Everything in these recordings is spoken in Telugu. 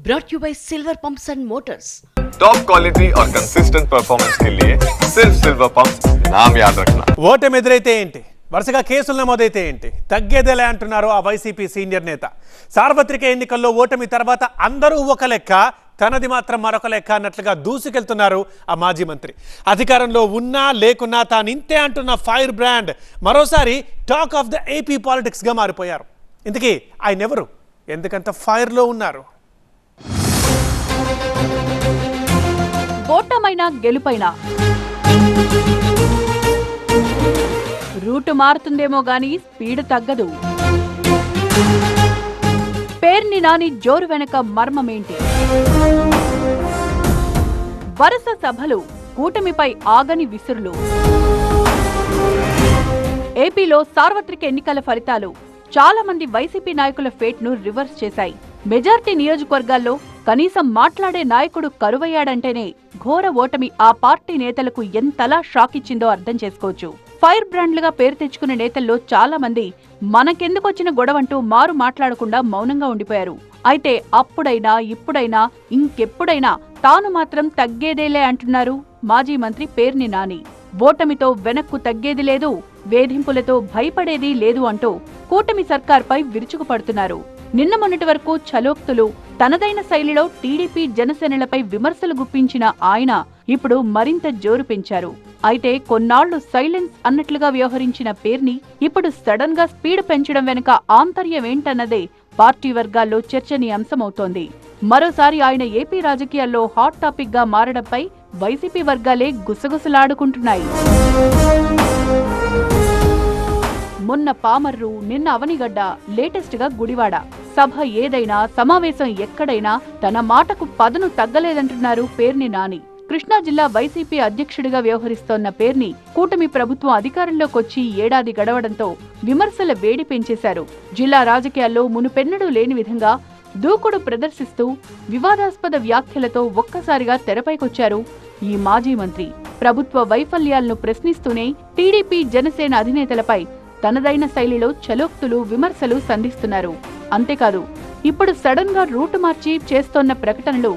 brought you by Silver Pumps and Motors. Top quality और कंसिस्टेंट परफॉर्मेंस के लिए सिर्फ सिल्वर पंप्स नाम याद रखना। ఓటమి ఎదురైతే ఏంటి, వరుసగా కేసులు నమోదైతే ఏంటి, తగ్గేదేలే అంటున్నారు ఆ వైసీపీ సీనియర్ నేత. సార్వత్రిక ఎన్నికల్లో ఓటమి తర్వాత అందరూ ఒక లెక్క, తనది మాత్రం మరొక లెక్క అన్నట్లుగా దూసుకెళ్తున్నారు ఆ మాజీ మంత్రి. అధికారంలో ఉన్నా లేకున్నా తానింతే అంటున్న ఫైర్ బ్రాండ్ మరోసారి టాక్ ఆఫ్ ద ఏపీ పాలిటిక్స్గా మారిపోయారు. ఇంతకీ ఆయన ఎవరు, ఎందుకంత ఫైర్లో ఉన్నారు? ఓటమైనా గెలుపైనా రూటు మారుతుందేమో గాని స్పీడ్ తగ్గదు. పేర్ని నాని జోరు వెనక మర్మమేంటి? వరుస సభలు, కూటమిపై ఆగని విసురులు. ఏపీలో సార్వత్రిక ఎన్నికల ఫలితాలు చాలా మంది వైసీపీ నాయకుల ఫేట్ ను రివర్స్ చేశాయి. మెజార్టీ నియోజకవర్గాల్లో కనీసం మాట్లాడే నాయకుడు కరువయ్యాడంటేనే ఘోర ఓటమి ఆ పార్టీ నేతలకు ఎంతలా షాక్ ఇచ్చిందో అర్థం చేసుకోవచ్చు. ఫైర్ బ్రాండ్లుగా పేరు తెచ్చుకునే నేతల్లో చాలా మంది మనకెందుకొచ్చిన గొడవంటూ మారు మాట్లాడకుండా మౌనంగా ఉండిపోయారు. అయితే అప్పుడైనా ఇప్పుడైనా ఇంకెప్పుడైనా తాను మాత్రం తగ్గేదేలే అంటున్నారు మాజీ మంత్రి పేర్ని నాని. ఓటమితో వెనక్కు తగ్గేది లేదు, వేధింపులతో భయపడేది లేదు అంటూ కూటమి సర్కార్పై విరుచుకుపడుతున్నారు. నిన్న మొన్నటి వరకు ఛలోక్తులు, తనదైన శైలిలో టీడీపీ జనసేనలపై విమర్శలు గుప్పించిన ఆయన ఇప్పుడు మరింత జోరు పెంచారు. అయితే కొన్నాళ్లు సైలెన్స్ అన్నట్లుగా వ్యవహరించిన పేర్ని ఇప్పుడు సడన్ గా స్పీడ్ పెంచడం వెనుక ఆంతర్యమేంటన్నదే పార్టీ వర్గాల్లో చర్చనీయాంశమవుతోంది. మరోసారి ఆయన ఏపీ రాజకీయాల్లో హాట్ టాపిక్ గా మారడంపై వైసీపీ వర్గాలే గుసగుసలాడుకుంటున్నాయి. మొన్న పామర్రు, నిన్న అవనిగడ్డ, లేటెస్ట్ గా గుడివాడ. సభ ఏదైనా, సమావేశం ఎక్కడైనా తన మాటకు పదును తగ్గలేదంటున్నారు పేర్ని నాని. కృష్ణా జిల్లా వైసీపీ అధ్యక్షుడిగా వ్యవహరిస్తోన్న పేర్ని కూటమి ప్రభుత్వం అధికారంలోకొచ్చి ఏడాది గడవడంతో విమర్శల వేడి పెంచేశారు. జిల్లా రాజకీయాల్లో మునుపెన్నడూ లేని విధంగా దూకుడు ప్రదర్శిస్తూ వివాదాస్పద వ్యాఖ్యలతో ఒక్కసారిగా తెరపైకొచ్చారు ఈ మాజీ మంత్రి. ప్రభుత్వ వైఫల్యాలను ప్రశ్నిస్తూనే టీడీపీ జనసేన అధినేతలపై తనదైన శైలిలో చలోక్తులు, విమర్శలు సంధిస్తున్నారు. అంతేకాదు, ఇప్పుడు సడన్ గా రూటు మార్చి చేస్తోన్న ప్రకటనలు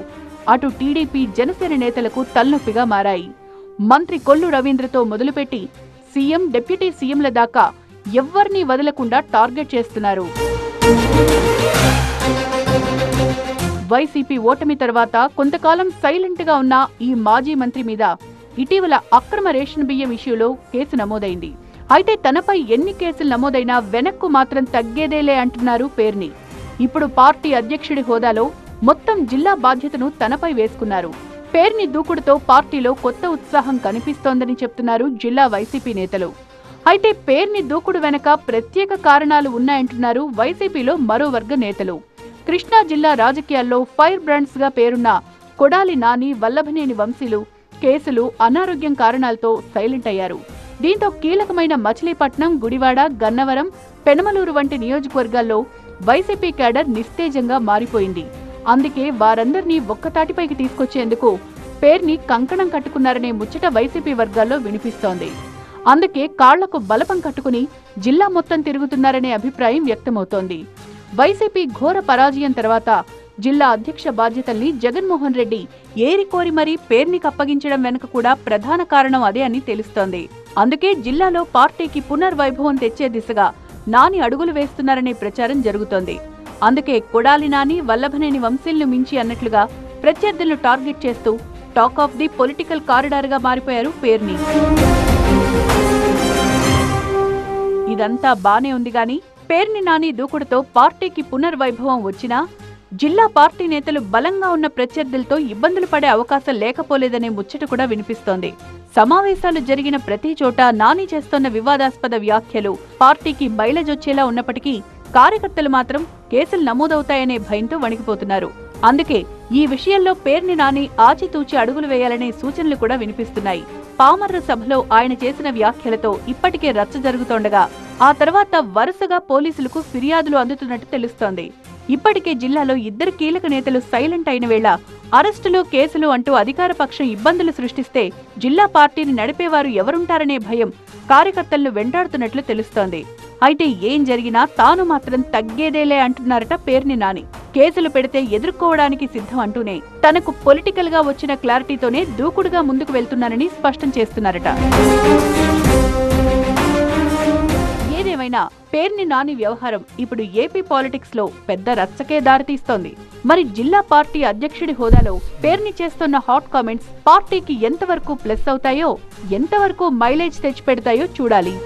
అటు టీడీపీ జనసేన నేతలకు తలనొప్పిగా మారాయి. మంత్రి కొల్లు రవీంద్రతో మొదలుపెట్టి సీఎం, డిప్యూటీ సీఎంల దాకా ఎవ్వర్నీ వదలకుండా టార్గెట్ చేస్తున్నారు. వైసీపీ ఓటమి తర్వాత కొంతకాలం సైలెంట్ గా ఉన్న ఈ మాజీ మంత్రి మీద ఇటీవల అక్రమ రేషన్ బియ్యం ఇష్యూలో కేసు నమోదైంది. అయితే తనపై ఎన్ని కేసులు నమోదైనా వెనక్కు మాత్రం తగ్గేదేలే అంటున్నారు పేర్ని. ఇప్పుడు పార్టీ అధ్యక్షుడి హోదాలో మొత్తం జిల్లా బాధ్యతను తనపై వేసుకున్నారు. పేర్ని దూకుడుతో పార్టీలో కొత్త ఉత్సాహం కనిపిస్తోందని చెప్తున్నారు జిల్లా వైసీపీ నేతలు. అయితే పేర్ని దూకుడు వెనక ప్రత్యేక కారణాలు ఉన్నాయంటున్నారు వైసీపీలో మరో వర్గ నేతలు. కృష్ణా జిల్లా రాజకీయాల్లో ఫైర్ బ్రాండ్స్ గా పేరున్న కొడాలి నాని, వల్లభనేని వంశీలు కేసులు, అనారోగ్యం కారణాలతో సైలెంట్ అయ్యారు. దీంతో కీలకమైన మచిలీపట్నం, గుడివాడ, గన్నవరం, పెనమలూరు వంటి నియోజకవర్గాల్లో వైసీపీ క్యాడర్ నిస్తేజంగా మారిపోయింది. అందుకే వారందరినీ ఒక్కతాటిపైకి తీసుకొచ్చేందుకు పేర్ని కంకణం కట్టుకున్నారనే ముచ్చట వైసీపీ వర్గాల్లో వినిపిస్తోంది. అందుకే కాళ్లకు బలపం కట్టుకుని జిల్లా మొత్తం తిరుగుతున్నారనే అభిప్రాయం వ్యక్తమవుతోంది. వైసీపీ ఘోర పరాజయం తర్వాత జిల్లా అధ్యక్ష బాధ్యతల్ని జగన్మోహన్ రెడ్డి ఏరికోరి మరీ పేర్నికి అప్పగించడం వెనుక కూడా ప్రధాన కారణం అదే అని తెలుస్తోంది. అందుకే జిల్లాలో పార్టీకి పునర్వైభవం తెచ్చే దిశగా నాని అడుగులు వేస్తున్నారనే ప్రచారం జరుగుతోంది. అందుకే కొడాలి నాని, వల్లభనేని వంశీలను మించి అన్నట్లుగా ప్రత్యర్థులను టార్గెట్ చేస్తూ talk of the political corridor గా మారిపోయారు పేర్ని. ఇదంతా బానే ఉంది గాని పేర్ని నాని దూకుడుతో పార్టీకి పునర్వైభవం వచ్చినా జిల్లా పార్టీ నేతలు బలంగా ఉన్న ప్రత్యర్థులతో ఇబ్బందులు పడే అవకాశం లేకపోలేదనే ముచ్చట కూడా వినిపిస్తోంది. సమావేశాలు జరిగిన ప్రతి చోట నాని చేస్తోన్న వివాదాస్పద వ్యాఖ్యలు పార్టీకి బయలజొచ్చేలా ఉన్నప్పటికీ కార్యకర్తలు మాత్రం కేసులు నమోదవుతాయనే భయంతో వణికిపోతున్నారు. అందుకే ఈ విషయంలో పేర్ని నాని ఆచితూచి అడుగులు వేయాలనే సూచనలు కూడా వినిపిస్తున్నాయి. పామర్రు సభలో ఆయన చేసిన వ్యాఖ్యలతో ఇప్పటికే రచ్చ జరుగుతోండగా ఆ తర్వాత వరుసగా పోలీసులకు ఫిర్యాదులు అందుతున్నట్టు తెలుస్తోంది. ఇప్పటికే జిల్లాలో ఇద్దరు కీలక నేతలు సైలెంట్ అయిన వేళ అరెస్టులు, కేసులు అంటూ అధికార పక్షం ఇబ్బందులు సృష్టిస్తే జిల్లా పార్టీని నడిపేవారు ఎవరుంటారనే భయం కార్యకర్తలను వెంటాడుతున్నట్లు తెలుస్తోంది. అయితే ఏం జరిగినా తాను మాత్రం తగ్గేదేలే అంటున్నారట పేర్ని నాని. కేసులు పెడితే ఎదుర్కోవడానికి సిద్ధం అంటూనే తనకు పొలిటికల్ గా వచ్చిన క్లారిటీతోనే దూకుడుగా ముందుకు వెళ్తున్నానని స్పష్టం చేస్తున్నారట. ఏదేమైనా పేర్ని నాని వ్యవహారం ఇప్పుడు ఏపీ పాలిటిక్స్ లో పెద్ద రచ్చకే దారితీస్తోంది. మరి జిల్లా పార్టీ అధ్యక్షుడి హోదాలో పేర్ని చేస్తున్న హాట్ కామెంట్స్ పార్టీకి ఎంతవరకు ప్లస్ అవుతాయో, ఎంతవరకు మైలేజ్ తెచ్చిపెడతాయో చూడాలి.